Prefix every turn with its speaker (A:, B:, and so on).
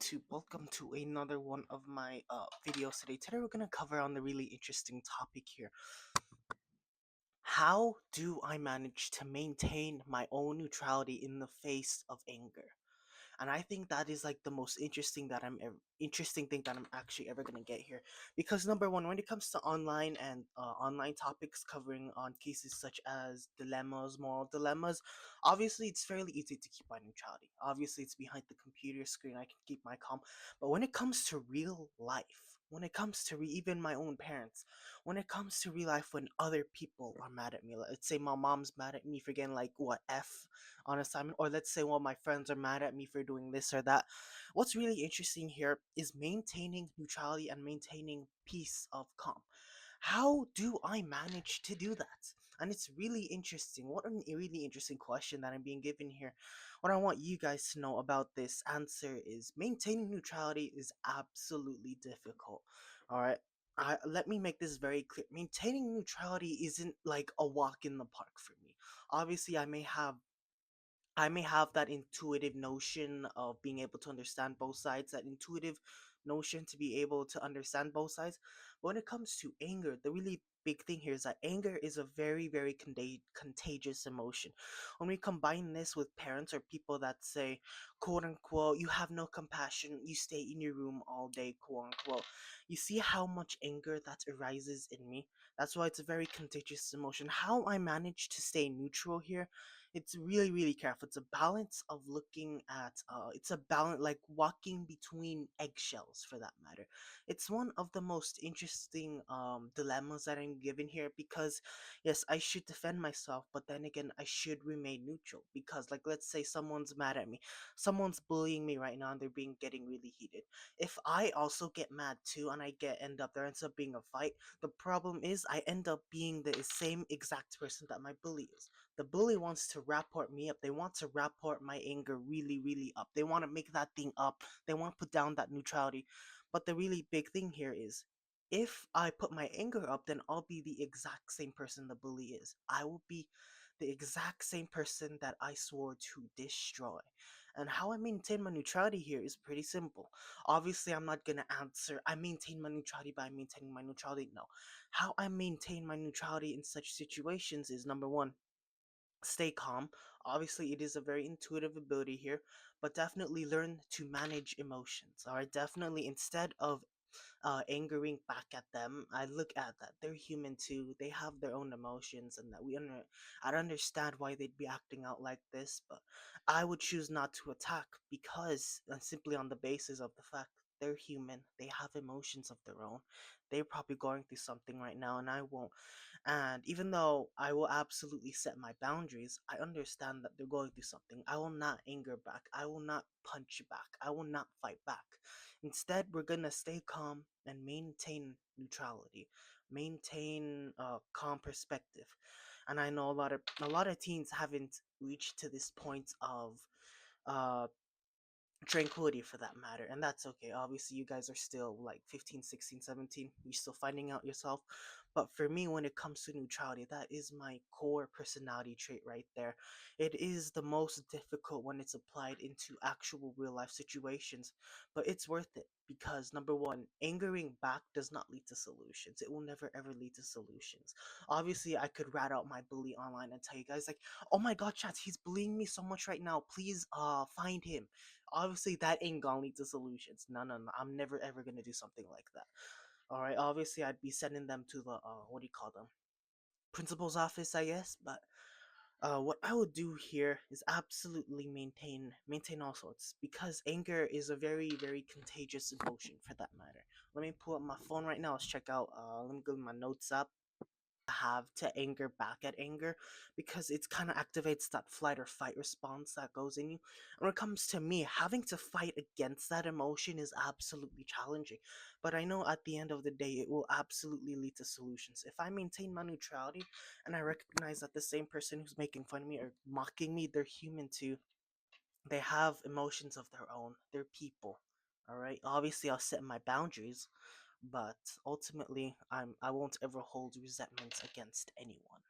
A: YouTube, welcome to another one of my videos today. Today we're gonna cover on the really interesting topic here. How do I manage to maintain my own neutrality in the face of anger? And I think that is like the most interesting thing that I'm actually ever gonna get here. Because number one, when it comes to online and online topics covering on cases such as dilemmas, moral dilemmas, obviously it's fairly easy to keep my neutrality. Obviously, it's behind the computer screen. I can keep my calm. But when it comes to real life, when it comes to even my own parents, when it comes to real life, when other people are mad at me, let's say my mom's mad at me for getting like what F on assignment, or let's say one of my friends are mad at me for doing this or that. What's really interesting here is maintaining neutrality and maintaining peace of calm. How do I manage to do that? And it's really interesting. What a really interesting question that I'm being given here. What I want you guys to know about this answer is maintaining neutrality is absolutely difficult. All right. Let me make this very clear. Maintaining neutrality isn't like a walk in the park for me. Obviously, I may have that intuitive notion of being able to understand both sides, that intuitive notion to be able to understand both sides. But when it comes to anger, the really big thing here is that anger is a very, very contagious emotion. When we combine this with parents or people that say, quote unquote, you have no compassion, you stay in your room all day, quote unquote, you see how much anger that arises in me. That's why it's a very contagious emotion. How I manage to stay neutral here, it's really really careful. It's a balance of looking at it's a balance like walking between eggshells, for that matter. It's one of the most interesting dilemmas that I'm given here, because yes, I should defend myself, but then again I should remain neutral. Because like, let's say someone's mad at me, someone's bullying me right now, and they're being getting really heated. If I also get mad too, and there ends up being a fight, the problem is I end up being the same exact person that my bully is. The bully wants to rapport me up. They want to rapport my anger really, really up. They want to make that thing up. They want to put down that neutrality. But the really big thing here is, if I put my anger up, then I'll be the exact same person the bully is. I will be the exact same person that I swore to destroy. And how I maintain my neutrality here is pretty simple. Obviously, I'm not gonna answer, I maintain my neutrality by maintaining my neutrality. No. How I maintain my neutrality in such situations is, number one, stay calm. Obviously, it is a very intuitive ability here, but definitely learn to manage emotions. All right, definitely, instead of angering back at them, I look at that they're human too. They have their own emotions, and that I don't understand why they'd be acting out like this, but I would choose not to attack, because simply on the basis of the fact they're human, they have emotions of their own. They're probably going through something right now, and I won't. And even though I will absolutely set my boundaries, I understand that they're going through something. I will not anger back. I will not punch back. I will not fight back. Instead, we're gonna stay calm and maintain neutrality, maintain a calm perspective. And I know a lot of teens haven't reached to this point of uh tranquility, for that matter, and that's okay. Obviously, you guys are still like 15, 16, 17. You're still finding out yourself. But for me, when it comes to neutrality, that is my core personality trait right there. It is the most difficult when it's applied into actual real life situations, but it's worth it, because number one, angering back does not lead to solutions. It will never ever lead to solutions. Obviously, I could rat out my bully online and tell you guys like, oh my god, chat, he's bullying me so much right now, please find him. Obviously, that ain't gonna lead to solutions. No, no, no. I'm never ever gonna do something like that. All right. Obviously, I'd be sending them to the what do you call them? Principal's office, I guess. But what I would do here is absolutely maintain all sorts, because anger is a very very contagious emotion, for that matter. Let me pull up my phone right now. Let's check out. Let me go my notes up. Have to anger back at anger, because it kind of activates that flight or fight response that goes in you. And when it comes to me, having to fight against that emotion is absolutely challenging, but I know at the end of the day it will absolutely lead to solutions. If I maintain my neutrality and I recognize that the same person who's making fun of me or mocking me, they're human too. They have emotions of their own. They're people. All right, obviously I'll set my boundaries, but ultimately I won't ever hold resentments against anyone.